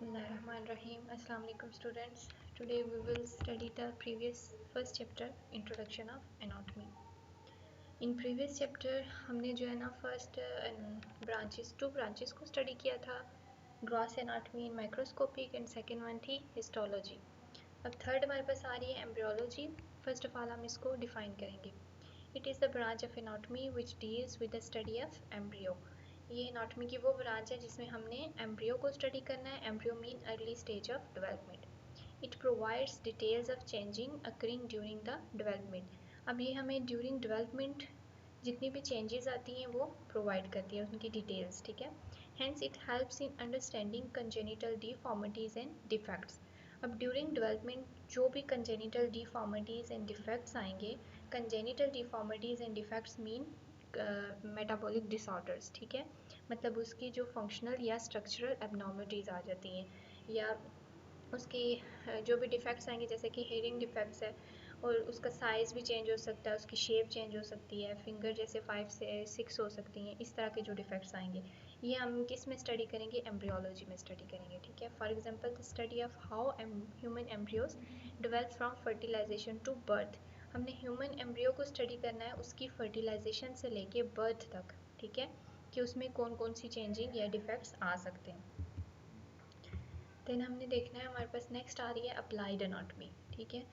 Bismillahirrahmanirrahim. Assalamu alaikum students. Today we will study the previous first chapter, Introduction of Anatomy. In previous chapter हमने जो है ना first two branches को study किया था, gross anatomy in microscopic and second one थी histology. अब third हमारे पास आ रही है एम्ब्रियोलॉजी. फर्स्ट ऑफ ऑल हम इसको डिफाइन करेंगे. It is the branch of anatomy which deals with the study of embryo. ये एनाटमी की वो ब्रांच है जिसमें हमने एम्ब्रियो को स्टडी करना है. Embryo mean early stage of development. It provides details of changing occurring during the development. अब ये हमें ड्यूरिंग डेवलपमेंट जितनी भी चेंजेस आती हैं वो प्रोवाइड करती है, उनकी डिटेल्स. ठीक है. Hence it helps in understanding congenital deformities and defects. अब ड्यूरिंग डेवलपमेंट जो भी कंजेनिटल डिफॉर्मिटीज़ एंड डिफेक्ट्स आएंगे, congenital deformities and defects mean metabolic disorders. ठीक है, मतलब उसकी जो फंक्शनल या स्ट्रक्चरल एबनॉर्मलिटीज़ आ जाती हैं, या उसकी जो भी डिफेक्ट्स आएंगे, जैसे कि हेयरिंग डिफेक्ट्स है और उसका साइज़ भी चेंज हो सकता है, उसकी शेप चेंज हो सकती है, फिंगर जैसे 5 से 6 हो सकती हैं. इस तरह के जो डिफेक्ट्स आएंगे ये हम किस में स्टडी करेंगे? एम्ब्रियोलॉजी में स्टडी करेंगे. ठीक है. For example the study of how human embryos develop from fertilisation to birth. हमने ह्यूमन एम्ब्रियो को स्टडी करना है उसकी फर्टिलाइजेशन से लेके बर्थ तक. ठीक है, कि उसमें कौन कौन सी चेंजिंग या डिफेक्ट्स आ सकते हैं. देन हमने देखना है, हमारे पास नेक्स्ट आ रही है अप्लाइड एनाटमी. ठीक है,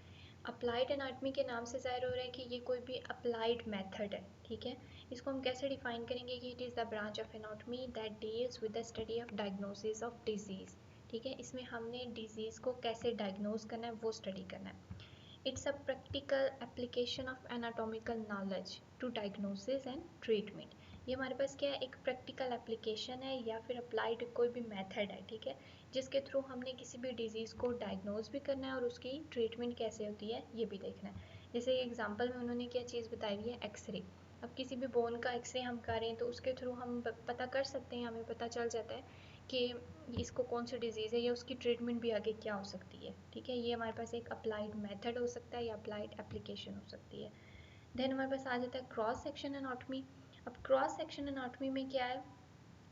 अप्लाइड एनाटमी के नाम से ज़ाहिर हो रहा है कि ये कोई भी अप्लाइड मेथड है. ठीक है, इसको हम कैसे डिफाइन करेंगे कि it is the branch of anatomy that deals with the study of diagnosis of disease. ठीक है, इसमें हमने डिजीज़ को कैसे डायग्नोज करना है वो स्टडी करना है. It's a practical application of anatomical knowledge to diagnosis and treatment. ये हमारे पास क्या है? एक प्रैक्टिकल एप्लीकेशन है या फिर अप्लाइड कोई भी मेथड है. ठीक है, जिसके थ्रू हमने किसी भी डिजीज़ को डायग्नोज भी करना है और उसकी ट्रीटमेंट कैसे होती है ये भी देखना है. जैसे एग्जांपल में उन्होंने क्या चीज़ बताई हुई है? एक्सरे. अब किसी भी बोन का एक्सरे हम करें तो उसके थ्रू हम पता कर सकते हैं, हमें पता चल जाता है कि इसको कौन सी डिजीज़ है या उसकी ट्रीटमेंट भी आगे क्या हो सकती है. ठीक है, ये हमारे पास एक अप्लाइड मेथड हो सकता है या अप्लाइड एप्लीकेशन हो सकती है. देन हमारे पास आ जाता है क्रॉस सेक्शन एनाटमी. अब क्रॉस सेक्शन एनाटमी में क्या है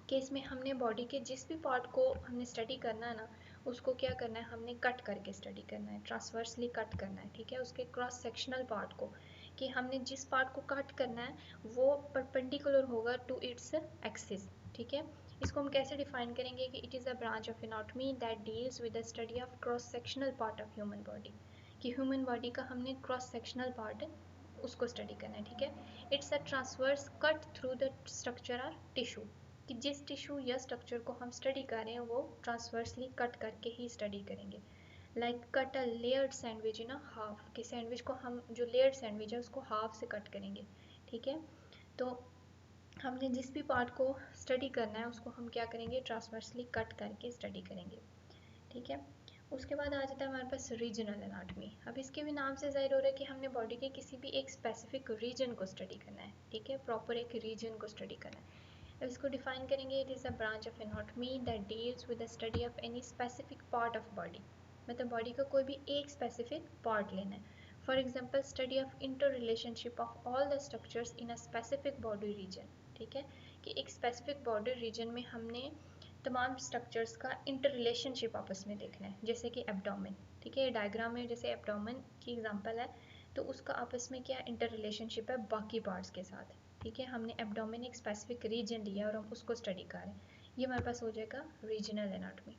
कि इसमें हमने बॉडी के जिस भी पार्ट को हमने स्टडी करना है ना, उसको क्या करना है? हमने कट करके स्टडी करना है, ट्रांसवर्सली कट करना है. ठीक है, उसके क्रॉस सेक्शनल पार्ट को, कि हमने जिस पार्ट को कट करना है वो परपेंडिकुलर होगा टू इट्स एक्सिस. ठीक है, इसको हम कैसे डिफाइन करेंगे कि it is a branch of anatomy that deals with the study of cross sectional part of human body. कि ह्यूमन बॉडी का हमने क्रॉस सेक्शनल पार्ट उसको स्टडी करना है. ठीक है, it's a transverse cut through the structure और tissue. कि जिस टिश्यू या स्ट्रक्चर को हम स्टडी कर रहे हैं वो ट्रांसवर्सली कट करके ही स्टडी करेंगे. Like cut a layered sandwich in a half, कि सैंडविच को हम जो लेयर्ड सैंडविच है उसको हाफ से कट करेंगे. ठीक है, तो हमने जिस भी पार्ट को स्टडी करना है उसको हम क्या करेंगे? ट्रांसवर्सली कट करके स्टडी करेंगे. ठीक है, उसके बाद आ जाता है हमारे पास रीजनल एनाटमी. अब इसके भी नाम से जाहिर हो रहा है कि हमने बॉडी के किसी भी एक स्पेसिफिक रीजन को स्टडी करना है. ठीक है, प्रॉपर एक रीजन को स्टडी करना है. अब इसको डिफाइन करेंगे, it is a branch of anatomy that deals with the study of any specific part of body. मतलब बॉडी का कोई भी एक स्पेसिफिक पार्ट लेना है. For example study of inter relationship of all the structures in a specific body region. ठीक है, कि एक स्पेसिफिक बॉडी रीजन में हमने तमाम स्ट्रक्चर्स का इंटर रिलेशनशिप आपस में देखना है. जैसे कि एब्डोमेन. ठीक है, डायग्राम में जैसे एब्डोमेन की एग्जांपल है तो उसका आपस में क्या इंटर रिलेशनशिप है बाकी पार्ट्स के साथ. ठीक है, हमने एब्डोमेन एक स्पेसिफिक रीजन लिया और हम उसको स्टडी कर रहे हैं. ये हमारे पास हो जाएगा रीजनल एनाटमी.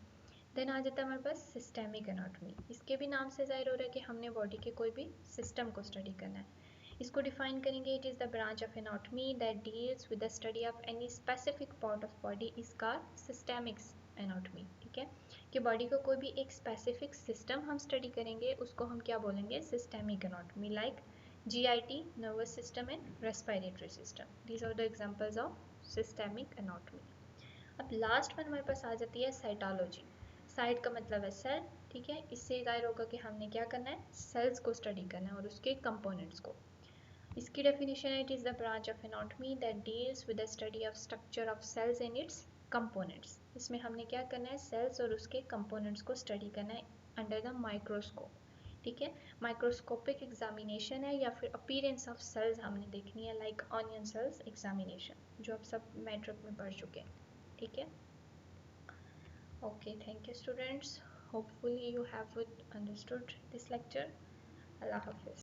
देन आ जाता है हमारे पास सिस्टेमिक एनाटमी. इसके भी नाम से जाहिर हो रहा है कि हमने बॉडी के कोई भी सिस्टम को स्टडी करना है. इसको डिफाइन करेंगे, it is the branch of anatomy that deals with the study of any specific part of body is called systemic anatomy. ठीक है, कि बॉडी का कोई भी एक स्पेसिफिक सिस्टम हम स्टडी करेंगे उसको हम क्या बोलेंगे? Systemic anatomy. Like GIT, nervous system and respiratory system, these are the examples of systemic anatomy. अब लास्ट वन हमारे पास आ जाती है साइटोलॉजी. साइट का मतलब है सेल. ठीक है, इससे जाहिर होगा कि हमने क्या करना है? सेल्स को स्टडी करना है और उसके कंपोनेंट्स को. इसकी डेफिनेशन है, it is the branch of anatomy that deals with the study of structure of cells and its components. इसमें हमने क्या करना है? सेल्स और उसके कंपोनेंट्स को स्टडी करना है अंडर द माइक्रोस्कोप. ठीक है, माइक्रोस्कोपिक एग्जामिनेशन है या फिर अपीयरेंस ऑफ सेल्स हमने देखनी है, लाइक ऑनियन सेल्स एग्जामिनेशन जो आप सब मैट्रिक में पढ़ चुके हैं. ठीक है, Okay, thank you students. Hopefully you have understood this lecture. Allah Hafiz.